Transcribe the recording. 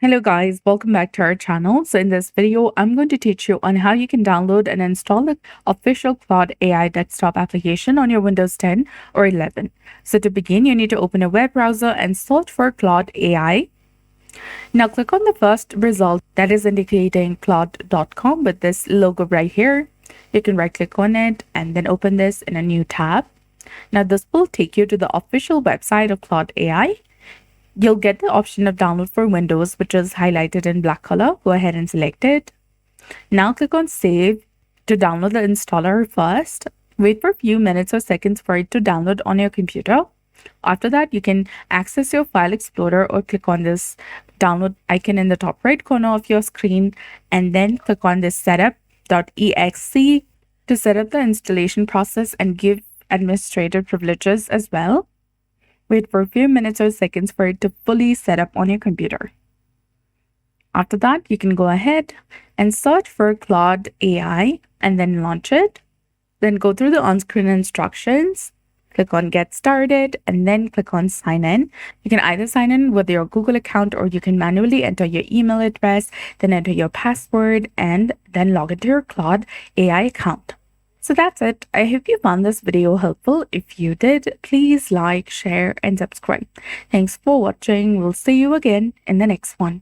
Hello guys, welcome back to our channel. So in this video, I'm going to teach you on how you can download and install the official Claude AI desktop application on your Windows 10 or 11. So to begin, you need to open a web browser and search for Claude AI. Now click on the first result that is indicating claude.com with this logo right here. You can right click on it and then open this in a new tab. Now this will take you to the official website of Claude AI. You'll get the option of download for Windows, which is highlighted in black color. Go ahead and select it. Now click on save to download the installer first. Wait for a few minutes or seconds for it to download on your computer. After that, you can access your file explorer or click on this download icon in the top right corner of your screen and then click on this setup.exe to set up the installation process and give administrative privileges as well. Wait for a few minutes or seconds for it to fully set up on your computer. After that, you can go ahead and search for Claude AI and then launch it. Then go through the on-screen instructions, click on Get Started, and then click on Sign In. You can either sign in with your Google account or you can manually enter your email address, then enter your password, and then log into your Claude AI account. So that's it. I hope you found this video helpful. If you did, please like, share, and subscribe. Thanks for watching. We'll see you again in the next one.